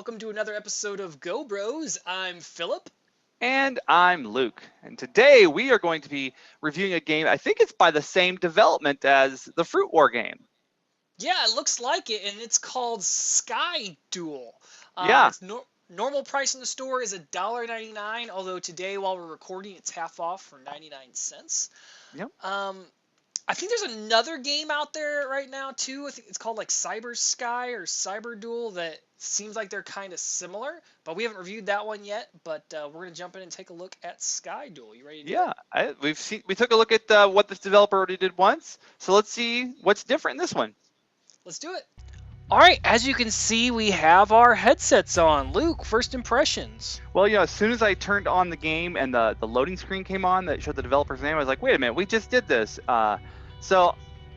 welcome to another episode of Go Bros. I'm Philip. And I'm Luke. And today we are going to be reviewing a game. I think it's by the same development as the Fruit War game. Yeah, it looks like it, and it's called Sky Duel. Yeah. Its normal price in the store is $1.99, although today, while we're recording, it's half off for 99 cents. Yep. I think there's another game out there right now, too. I think it's called like Cyber Sky or Cyber Duel that seems like they're kind of similar, but we haven't reviewed that one yet. But we're going to jump in and take a look at Sky Duel. You ready to do it? We took a look at what this developer already did once, so let's see what's different in this one. Let's do it. All right, as you can see, we have our headsets on. Luke, first impressions. Well, as soon as I turned on the game and the loading screen came on that showed the developer's name, I was like, wait a minute, we just did this. So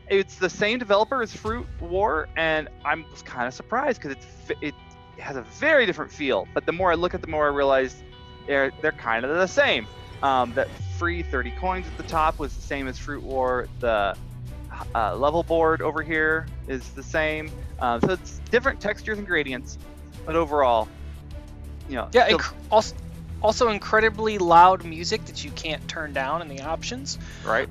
it's the same developer as Fruit War, and I was kind of surprised because it has a very different feel. But the more I look at it, the more I realize they're kind of the same. That free 30 coins at the top was the same as Fruit War. The level board over here is the same. So it's different textures and gradients, but overall, Yeah, also incredibly loud music that you can't turn down in the options. Right.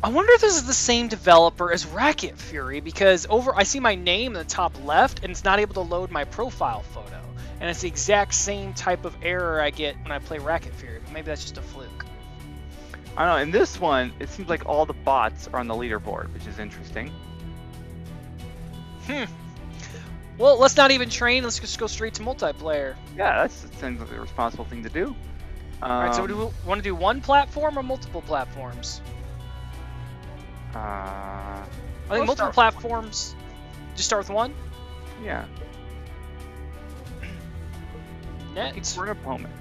I wonder if this is the same developer as Racket Fury, because I see my name in the top left, and it's not able to load my profile photo. And it's the exact same type of error I get when I play Racket Fury, but maybe that's just a fluke. I don't know. In this one, it seems like all the bots are on the leaderboard, which is interesting. Well, let's not even train. Let's just go straight to multiplayer. Yeah, that seems like the responsible thing to do. All right, so do we want to do one platform or multiple platforms? I think multiple platforms. Just start with one? Yeah. Next. For an opponent.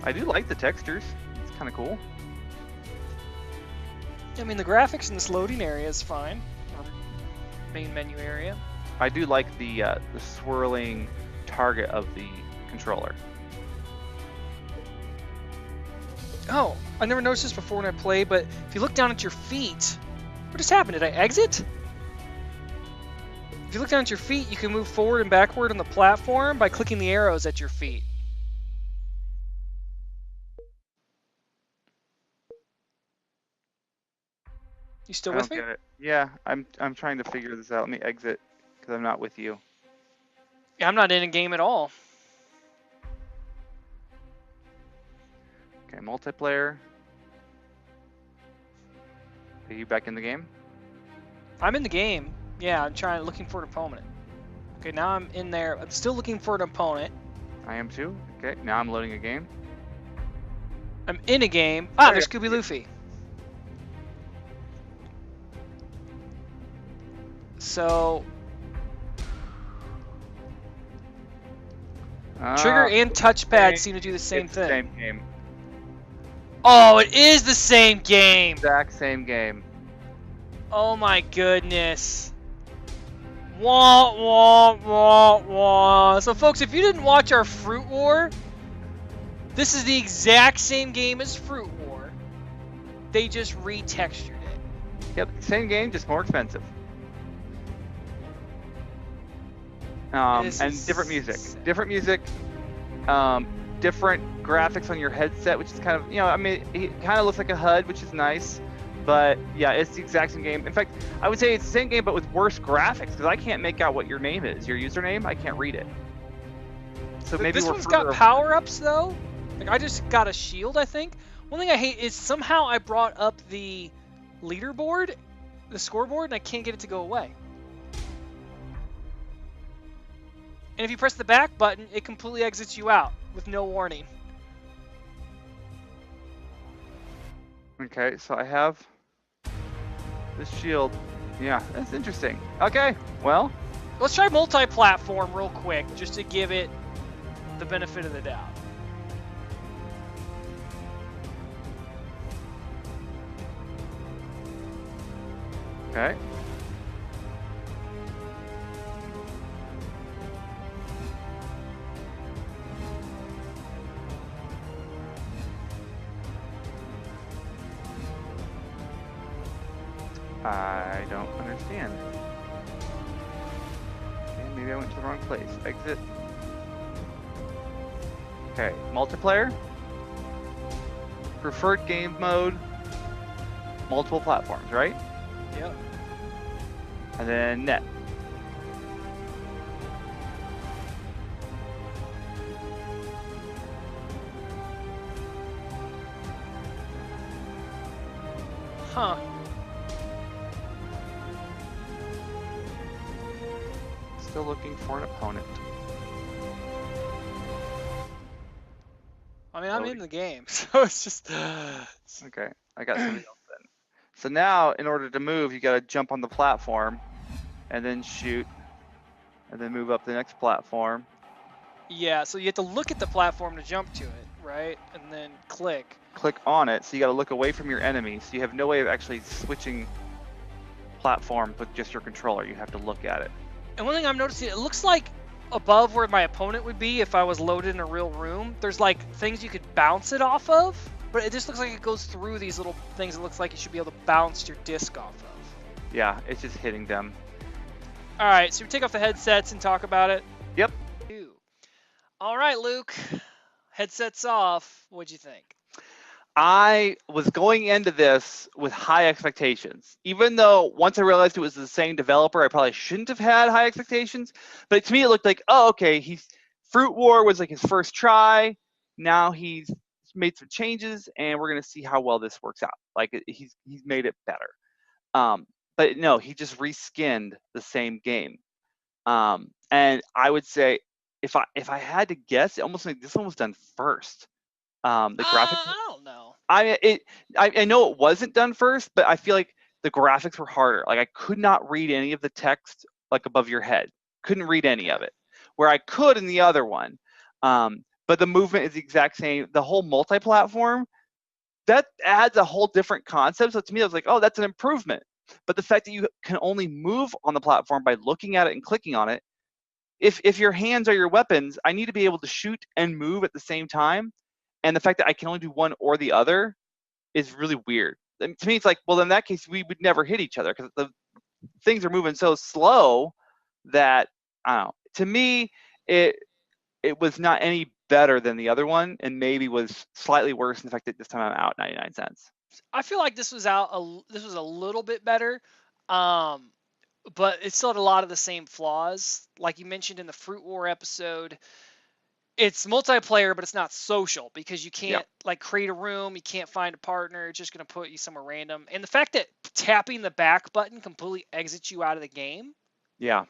I do like the textures. It's kind of cool. I mean, the graphics in this loading area is fine. Or main menu area. I do like the swirling target of the controller. Oh, I never noticed this before when I played, but if you look down at your feet, what just happened? Did I exit? If you look down at your feet, you can move forward and backward on the platform by clicking the arrows at your feet. You still with me? Get it. Yeah, I'm trying to figure this out. Let me exit because I'm not with you. Yeah, I'm not in a game at all. Okay, multiplayer. Are you back in the game? I'm in the game. Yeah, I'm looking for an opponent. Okay, now I'm in there. I'm still looking for an opponent. I am too. Okay, now I'm loading a game. I'm in a game. Ah, there's Scooby Luffy. So trigger and touchpad seem to do the same thing. Same game. Oh, it is the same game. Exact same game. Oh my goodness. Wah, wah, wah, wah. So folks, if you didn't watch our Fruit War, this is the exact same game as Fruit War. They just retextured it. Yep, same game, just more expensive. And different music. Different music. Different graphics on your headset, which is kind of, I mean, it kind of looks like a HUD, which is nice. But yeah, it's the exact same game. In fact, I would say it's the same game, but with worse graphics, because I can't make out what your name is. Your username, I can't read it. So maybe this one's got power-ups though. Like I just got a shield, I think. One thing I hate is somehow I brought up the leaderboard, the scoreboard, and I can't get it to go away. And if you press the back button, it completely exits you out with no warning. Okay, so I have this shield. Yeah, that's interesting. Okay, well. Let's try multi-platform real quick, just to give it the benefit of the doubt. Okay. I don't understand. Okay, maybe maybe I went to the wrong place. Exit. Okay, multiplayer. Preferred game mode. Multiple platforms, right? Yep. And then net. Huh. Still looking for an opponent. I mean, I'm in the game, so it's just. Okay, I got somebody else then. So now, in order to move, you got to jump on the platform, and then shoot, and then move up the next platform. Yeah, so you have to look at the platform to jump to it, right? And then click. Click on it, so you got to look away from your enemy. So you have no way of actually switching platforms with just your controller. You have to look at it. And one thing I'm noticing, it looks like above where my opponent would be if I was loaded in a real room, there's like things you could bounce it off of, but it just looks like it goes through these little things. It looks like you should be able to bounce your disc off of. Yeah, it's just hitting them. All right, so we take off the headsets and talk about it. Yep. All right, Luke, headsets off. What'd you think? I was going into this with high expectations, even though once I realized it was the same developer, I probably shouldn't have had high expectations. But to me, it looked like, oh, okay, Fruit War was like his first try. Now he's made some changes, and we're gonna see how well this works out. Like he's made it better. But no, he just reskinned the same game. And I would say, if I had to guess, it almost like this one was done first. The graphics. I don't know. I know it wasn't done first, but I feel like the graphics were harder. Like I could not read any of the text like above your head. Couldn't read any of it. Where I could in the other one. But the movement is the exact same. The whole multi-platform, that adds a whole different concept. So to me, I was like, oh, that's an improvement. But the fact that you can only move on the platform by looking at it and clicking on it, if your hands are your weapons, I need to be able to shoot and move at the same time. And the fact that I can only do one or the other is really weird. And to me, it's like, well, in that case, we would never hit each other because the things are moving so slow that, I don't know. To me, it was not any better than the other one, and maybe was slightly worse in the fact that this time I'm out 99 cents. I feel like this was a little bit better, but it still had a lot of the same flaws. Like you mentioned in the Fruit War episode, it's multiplayer, but it's not social because you can't like create a room. You can't find a partner. It's just going to put you somewhere random. And the fact that tapping the back button completely exits you out of the game. Yeah.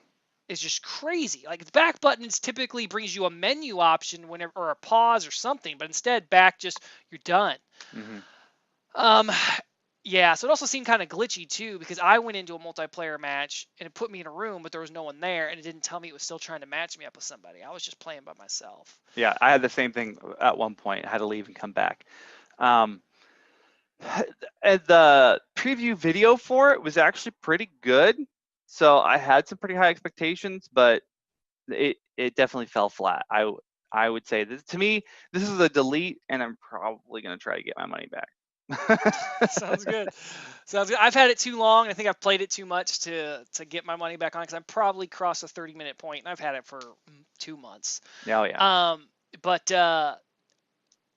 Is just crazy. Like the back button typically brings you a menu option whenever, or a pause or something, but instead back just, you're done. Mm-hmm. Yeah, so it also seemed kind of glitchy too, because I went into a multiplayer match and it put me in a room, but there was no one there, and it didn't tell me it was still trying to match me up with somebody. I was just playing by myself. Yeah, I had the same thing at one point. I had to leave and come back. And the preview video for it was actually pretty good. So I had some pretty high expectations, but it definitely fell flat. I would say this, to me, this is a delete, and I'm probably going to try to get my money back. Sounds good. Sounds good. I've had it too long. I think I've played it too much to get my money back on, because I've probably crossed a 30-minute point, and I've had it for 2 months. Oh yeah. But I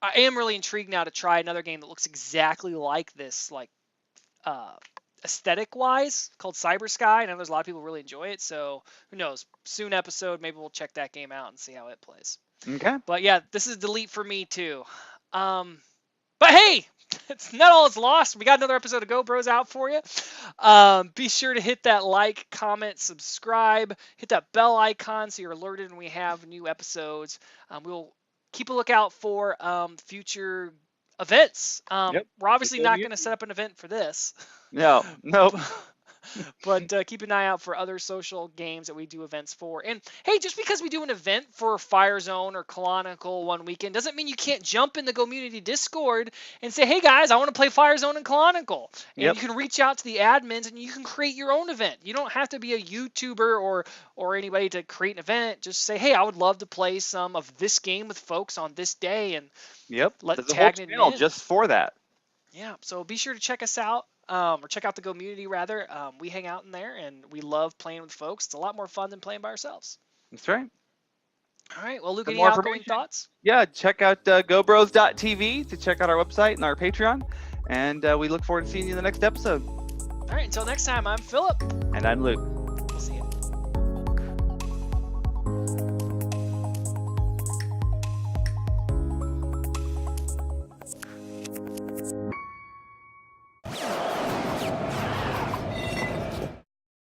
am really intrigued now to try another game that looks exactly like this, like aesthetic-wise, called Sky. I know there's a lot of people who really enjoy it, so who knows? Soon episode, maybe we'll check that game out and see how it plays. Okay. But yeah, this is delete for me too. But hey, it's not all is lost. We got another episode of Go Bros out for you. Be sure to hit that like, comment, subscribe, hit that bell icon so you're alerted when we have new episodes. We'll keep a lookout for future events. We're obviously not going to set up an event for this. No, nope. But keep an eye out for other social games that we do events for. And hey, just because we do an event for Fire Zone or Canonical one weekend doesn't mean you can't jump in the community Discord and say, hey guys, I want to play Fire Zone and Canonical. And you can reach out to the admins and you can create your own event. You don't have to be a YouTuber or anybody to create an event. Just say, hey, I would love to play some of this game with folks on this day, and let's tag it in just for that. Yeah, so be sure to check us out. Or check out the community rather. We hang out in there and we love playing with folks. It's a lot more fun than playing by ourselves. That's right. All right. Well, Luke, For any more outgoing information, thoughts? Yeah, check out gobros.tv to check out our website and our Patreon. And we look forward to seeing you in the next episode. All right. Until next time, I'm Philip. And I'm Luke.